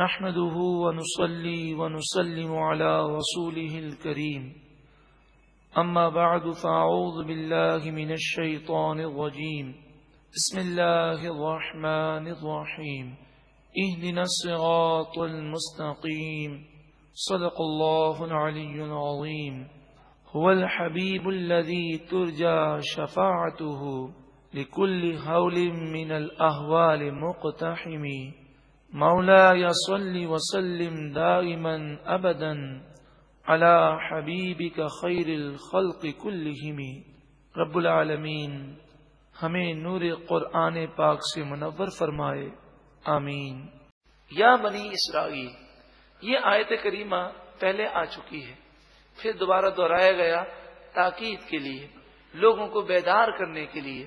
نحمده ونصلي ونسلم على رسوله الكريم أما بعد فأعوذ بالله من الشيطان الرجيم بسم الله الرحمن الرحيم اهدنا الصراط المستقيم صدق الله العلي العظيم هو الحبيب الذي ترجى شفاعته لكل هول من الأهوال مقتحم مولاي صل وسلم دائما ابدا على حبیبک خیر الخلق کلہم۔ رب العالمین ہمیں نور قرآن پاک سے منور فرمائے، آمین۔ یا بنی اسرائیل، یہ آیت کریمہ پہلے آ چکی ہے، پھر دوبارہ دہرایا گیا تاکید کے لیے، لوگوں کو بیدار کرنے کے لیے۔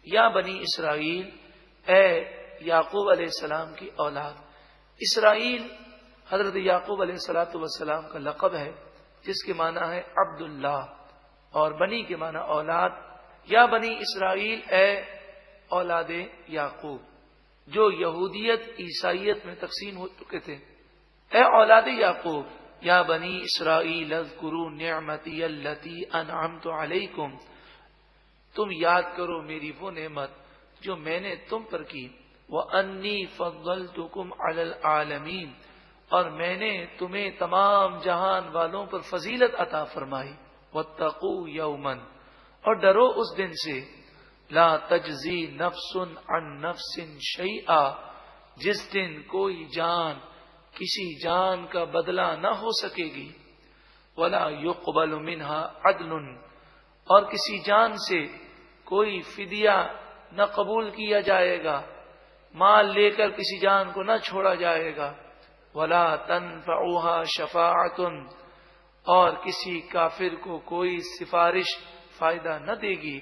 یا بنی اسرائیل، اے یعقوب علیہ السلام کی اولاد۔ اسرائیل حضرت یعقوب علیہ السلام کا لقب ہے، جس کے معنی ہے عبداللہ، اور بنی کے معنی اولاد۔ یا بنی اسرائیل، اے اولاد یعقوب، جو یہودیت عیسائیت میں تقسیم ہو چکے تھے، اے اولاد یعقوب۔ یا بنی اسرائیل اذکروا نعمتی التی انعمت علیکم، تم یاد کرو میری وہ نعمت جو میں نے تم پر کی۔ وَأَنِّي فَضَّلْتُكُمْ عَلَى الْعَالَمِينَ، اور میں نے تمہیں تمام جہان والوں پر فضیلت عطا فرمائی۔ وَاتَّقُوا يَوْمًا، اور ڈرو اس دن سے، لا تجزی نفس عن نفس شیئا، جس دن کوئی جان کسی جان کا بدلہ نہ ہو سکے گی۔ وَلَا يُقْبَلُ مِنْهَا عَدْلٌ، اور کسی جان سے کوئی فدیہ نہ قبول کیا جائے گا، مال لے کر کسی جان کو نہ چھوڑا جائے گا۔ وَلَا تَنْفَعُهَا شَفَاعَةٌ، اور کسی کافر کو کوئی سفارش فائدہ نہ دے گی۔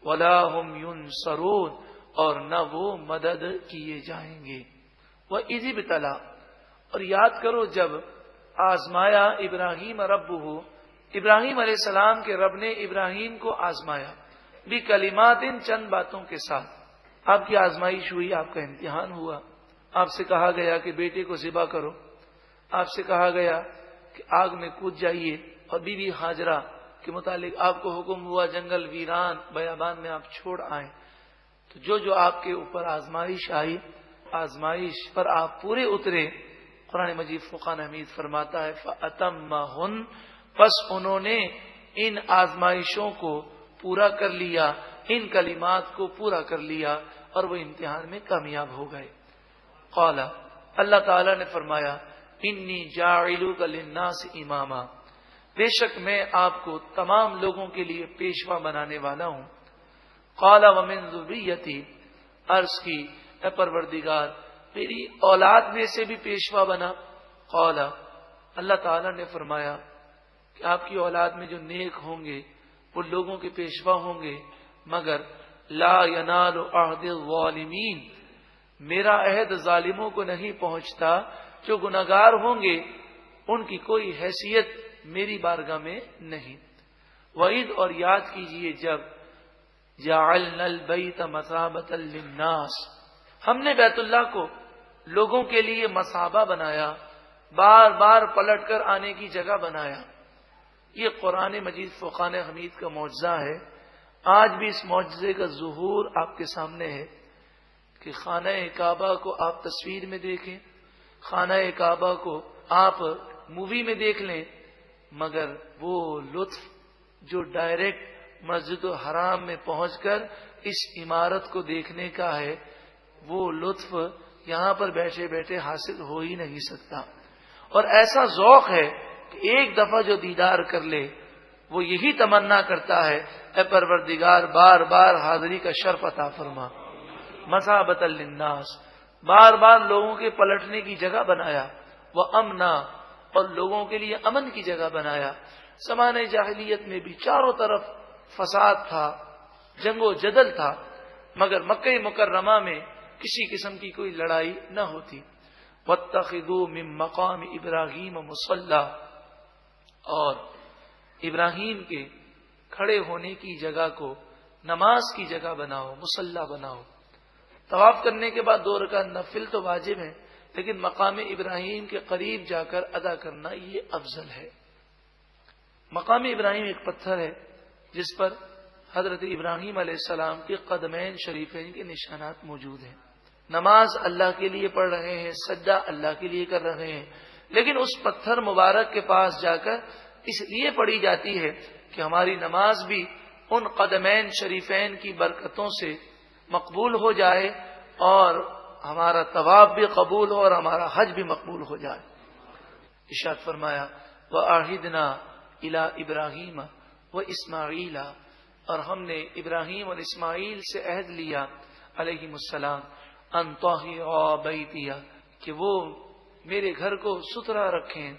وَلَا هُمْ يُنصَرُونَ، اور نہ وہ مدد کیے جائیں گے۔ وَإِذِ ابْتَلَىٰ، اور یاد کرو جب آزمایا ابراہیم ربہ، ابراہیم علیہ السلام کے رب نے ابراہیم کو آزمایا، بکلمات، چند باتوں کے ساتھ۔ آپ کی آزمائش ہوئی، آپ کا امتحان ہوا۔ آپ سے کہا گیا کہ بیٹے کو ذبح کرو، آپ سے کہا گیا کہ آگ میں کود جائیے، اور بی بی ہاجرہ کے متعلق آپ کو حکم ہوا جنگل ویران بیابان میں آپ چھوڑ آئیں۔ تو جو آپ کے اوپر آزمائش آئی، آزمائش پر آپ پورے اترے۔ قرآن مجید فرقان حمید فرماتا ہے فَأَتَمَّهُنَّ، پس انہوں نے ان آزمائشوں کو پورا کر لیا، ان کلمات کو پورا کر لیا، اور وہ امتحان میں کامیاب ہو گئے۔ قال، اللہ تعالی نے فرمایا انی جاعلک للناس اماما، بے شک میں آپ کو تمام لوگوں کے لیے پیشوا بنانے والا ہوں۔ قال ومن ذریتی، عرض کی اے پروردگار میری اولاد میں سے بھی پیشوا بنا۔ قال، اللہ تعالی نے فرمایا کہ آپ کی اولاد میں جو نیک ہوں گے وہ لوگوں کے پیشوا ہوں گے، مگر لا ینال عہد الظالمین، میرا عہد ظالموں کو نہیں پہنچتا۔ جو گناہگار ہوں گے ان کی کوئی حیثیت میری بارگاہ میں نہیں۔ وعید، اور یاد کیجئے جب جعلنا البیت مثابۃ للناس، ہم نے بیت اللہ کو لوگوں کے لیے مثابہ بنایا، بار بار پلٹ کر آنے کی جگہ بنایا۔ یہ قرآن مجید فرقان حمید کا معجزہ ہے۔ آج بھی اس معجزے کا ظہور آپ کے سامنے ہے کہ خانہ کعبہ کو آپ تصویر میں دیکھیں، خانہ کعبہ کو آپ مووی میں دیکھ لیں، مگر وہ لطف جو ڈائریکٹ مسجد الحرام میں پہنچ کر اس عمارت کو دیکھنے کا ہے، وہ لطف یہاں پر بیٹھے بیٹھے حاصل ہو ہی نہیں سکتا۔ اور ایسا ذوق ہے کہ ایک دفعہ جو دیدار کر لے وہ یہی تمنا کرتا ہے اے پروردگار بار بار حاضری کا شرف عطا فرما۔ مثابۃ للناس، بار بار لوگوں کے پلٹنے کی جگہ بنایا۔ وہ امنا، اور لوگوں کے لیے امن کی جگہ بنایا۔ زمانہ جاہلیت میں بھی چاروں طرف فساد تھا، جنگ و جدل تھا، مگر مکہ مکرمہ میں کسی قسم کی کوئی لڑائی نہ ہوتی۔ وَاتَّخِذُوا مِن مَّقَامِ إِبْرَاهِيمَ مُصَلًّى، اور ابراہیم کے کھڑے ہونے کی جگہ کو نماز کی جگہ بناؤ، مصلی بناؤ۔ طواف کرنے کے بعد 2 رکعت نفل تو واجب ہے، لیکن مقام ابراہیم کے قریب جا کر ادا کرنا یہ افضل ہے۔ مقام ابراہیم ایک پتھر ہے جس پر حضرت ابراہیم علیہ السلام کے قدمین شریفین کے نشانات موجود ہیں۔ نماز اللہ کے لیے پڑھ رہے ہیں، سجدہ اللہ کے لیے کر رہے ہیں، لیکن اس پتھر مبارک کے پاس جا کر اس لیے پڑھی جاتی ہے کہ ہماری نماز بھی ان قدمین شریفین کی برکتوں سے مقبول ہو جائے اور ہمارا طواف بھی قبول ہو اور ہمارا حج بھی مقبول ہو جائے۔ ارشاد فرمایا وَأَعْهِدْنَا إِلَىٰ إِبْرَاهِيمَ وَإِسْمَاعِيلَ، اور ہم نے ابراہیم اور اسماعیل سے عہد لیا علیہم السلام ان طَهِّرَا بَيْتِیَ، کہ وہ میرے گھر کو ستھرا رکھیں،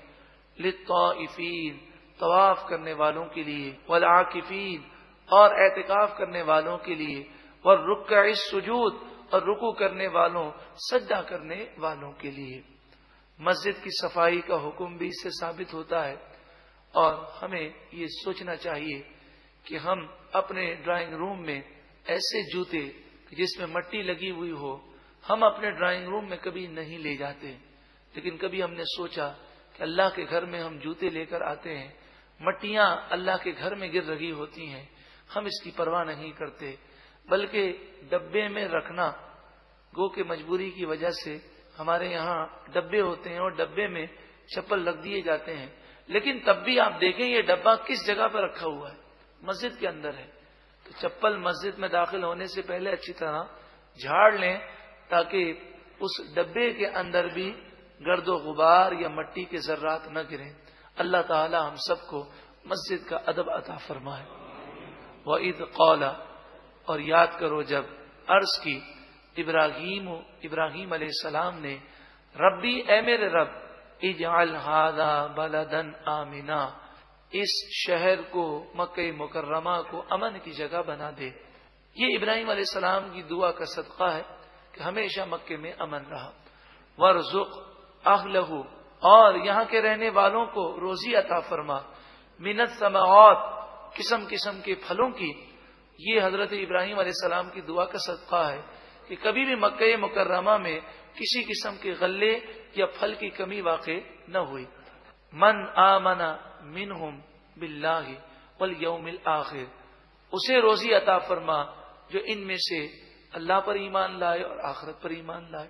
للطائفین، طواف کرنے والوں کے لیے، والعاکفین، اور اعتکاف کرنے والوں کے لیے، والرکع السجود، اور رکوع کرنے والوں، سجدہ کرنے والوں کے لیے۔ مسجد کی صفائی کا حکم بھی اس سے ثابت ہوتا ہے، اور ہمیں یہ سوچنا چاہیے کہ ہم اپنے ڈرائنگ روم میں ایسے جوتے جس میں مٹی لگی ہوئی ہو ہم اپنے ڈرائنگ روم میں کبھی نہیں لے جاتے، لیکن کبھی ہم نے سوچا کہ اللہ کے گھر میں ہم جوتے لے کر آتے ہیں، مٹیاں اللہ کے گھر میں گر رہی ہوتی ہیں، ہم اس کی پرواہ نہیں کرتے، بلکہ ڈبے میں رکھنا، گو کہ مجبوری کی وجہ سے ہمارے یہاں ڈبے ہوتے ہیں اور ڈبے میں چپل رکھ دیے جاتے ہیں، لیکن تب بھی آپ دیکھیں یہ ڈبہ کس جگہ پر رکھا ہوا ہے، مسجد کے اندر ہے، تو چپل مسجد میں داخل ہونے سے پہلے اچھی طرح جھاڑ لیں تاکہ اس ڈبے کے اندر بھی گرد و غبار یا مٹی کے ذرات نہ گریں۔ اللہ تعالی ہم سب کو مسجد کا ادب عطا فرمائے۔ وَإِذْ قَالَ، اور یاد کرو جب عرض کی ابراہیم علیہ السلام نے، ربی، اے میرے رب، اجعل ھذا بلدا آمنا، اس شہر کو، مکہ مکرمہ کو امن کی جگہ بنا دے۔ یہ ابراہیم علیہ السلام کی دعا کا صدقہ ہے کہ ہمیشہ مکے میں امن رہا۔ وارزق اہلہ، اور یہاں کے رہنے والوں کو روزی عطا فرما، من الثمرات، قسم قسم کے پھلوں کی۔ یہ حضرت ابراہیم علیہ السلام کی دعا کا صدقہ ہے کہ کبھی بھی مکہ مکرمہ میں کسی قسم کے غلے یا پھل کی کمی واقع نہ ہوئی۔ من آمن منہم باللہ والیوم الآخر، اسے روزی عطا فرما جو ان میں سے اللہ پر ایمان لائے اور آخرت پر ایمان لائے۔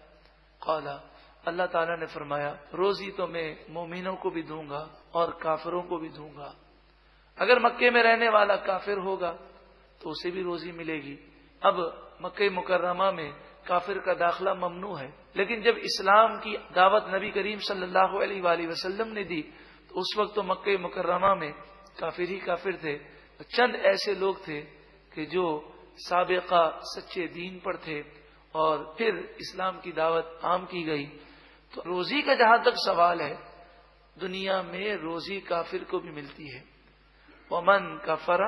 قال، اللہ تعالیٰ نے فرمایا، روزی تو میں مومنوں کو بھی دوں گا اور کافروں کو بھی دوں گا۔ اگر مکے میں رہنے والا کافر ہوگا تو اسے بھی روزی ملے گی۔ اب مکہ مکرمہ میں کافر کا داخلہ ممنوع ہے، لیکن جب اسلام کی دعوت نبی کریم صلی اللہ علیہ وآلہ وسلم نے دی تو اس وقت تو مکہ مکرمہ میں کافر ہی کافر تھے، چند ایسے لوگ تھے کہ جو سابقہ سچے دین پر تھے اور پھر اسلام کی دعوت عام کی گئی۔ تو روزی کا جہاں تک سوال ہے، دنیا میں روزی کافر کو بھی ملتی ہے۔ ومن کفر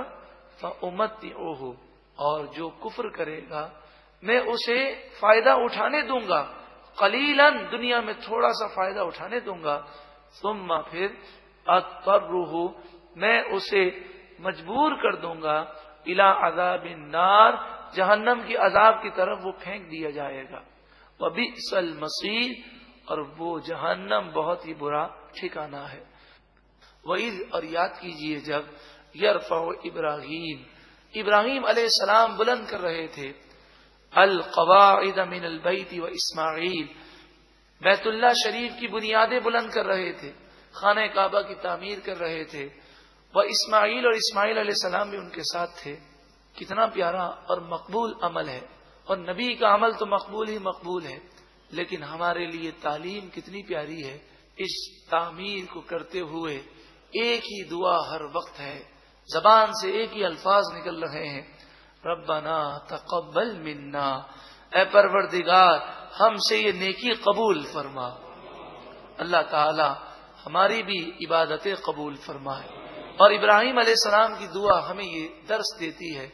فأمتعہ، اور جو کفر کرے گا میں اسے فائدہ اٹھانے دوں گا، قلیلاً، دنیا میں تھوڑا سا فائدہ اٹھانے دوں گا، ثم پھر اضطرہ، میں اسے مجبور کر دوں گا، الی عذاب النار، جہنم کی عذاب کی طرف وہ پھینک دیا جائے گا، وبئس المصیر، اور وہ جہنم بہت ہی برا ٹھکانہ ہے۔ وَإِذْ، اور یاد کیجئے جب، یرفع ابراہیم علیہ السلام بلند کر رہے تھے، القواعد من البیت و اسماعیل، بیت اللہ شریف کی بنیادیں بلند کر رہے تھے، خانہ کعبہ کی تعمیر کر رہے تھے، وہ اسماعیل، اور اسماعیل علیہ السلام بھی ان کے ساتھ تھے۔ کتنا پیارا اور مقبول عمل ہے، اور نبی کا عمل تو مقبول ہی مقبول ہے، لیکن ہمارے لیے تعلیم کتنی پیاری ہے۔ اس تعمیر کو کرتے ہوئے ایک ہی دعا ہر وقت ہے، زبان سے ایک ہی الفاظ نکل رہے ہیں، ربنا تقبل منا، اے پروردگار ہم سے یہ نیکی قبول فرما۔ اللہ تعالی ہماری بھی عبادتیں قبول فرمائے۔ اور ابراہیم علیہ السلام کی دعا ہمیں یہ درس دیتی ہے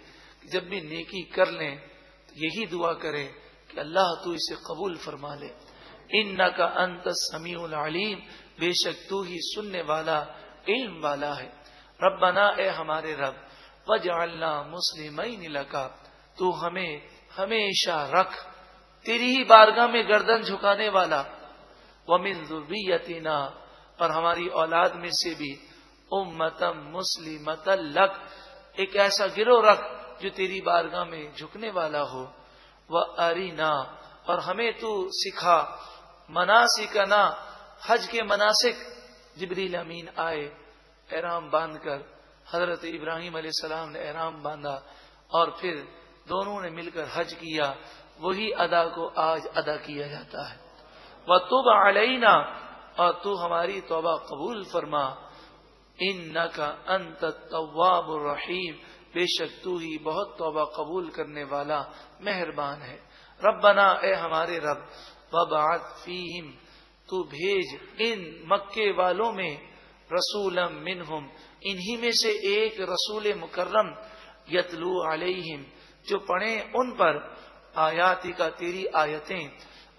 کہ جب بھی نیکی کر لیں تو یہی دعا کریں کہ اللہ تو اسے قبول فرما لے۔ انک انت السمیع العلیم، بے شک تو ہی سننے والا، علم والا ہے۔ ربنا، اے ہمارے رب، وجعلنا مسلمین لک، تو ہمیں ہمیشہ رکھ تیری ہی بارگاہ میں گردن جھکانے والا، ومن ذریتنا، اور ہماری اولاد میں سے بھی امتم مسلمۃ لک، ایک ایسا گروہ رکھ جو تیری بارگاہ میں جھکنے والا ہو، وَأَرِنَا، اور ہمیں تو سکھا مناسکنا، حج کے مناسک۔ جبریل امین آئے احرام باندھ کر، حضرت ابراہیم علیہ السلام نے احرام باندھا اور پھر دونوں نے مل کر حج کیا، وہی ادا کو آج ادا کیا جاتا ہے۔ وَتُبْ عَلَيْنَا، اور تو ہماری توبہ قبول فرما، إِنَّكَ أَنْتَ التَّوَّابُ الرَّحِيمُ، بے شک تو ہی بہت توبہ قبول کرنے والا مہربان ہے۔ ربنا، اے ہمارے رب، وَبَعَثْ فِيهِمْ، تو بھیج ان مکے والوں میں رسولا منہم، انہی میں سے ایک رسول مکرم، یتلو علیہم، جو پڑھیں ان پر آیاتی کا تیری آیتیں،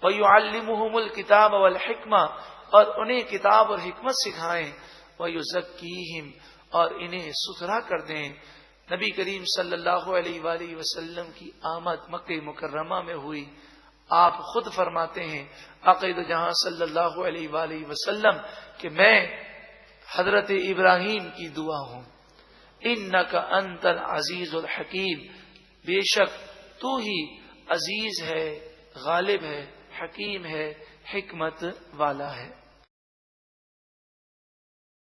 وَيُعَلِّمُهُمُ الْكِتَابَ وَالْحِکْمَةَ، اور انہیں کتاب اور حکمت سکھائیں، وَيُزَكِّيهِمْ، اور انہیں ستھرا کر دیں۔ نبی کریم صلی اللہ علیہ وآلہ وسلم کی آمد مکہ مکرمہ میں ہوئی۔ آپ خود فرماتے ہیں عقید جہاں صلی اللہ علیہ وآلہ وسلم کہ میں حضرت ابراہیم کی دعا ہوں، انک انت العزیز الحکیم، بے شک تو ہی عزیز ہے، غالب ہے، حکیم ہے، حکمت والا ہے۔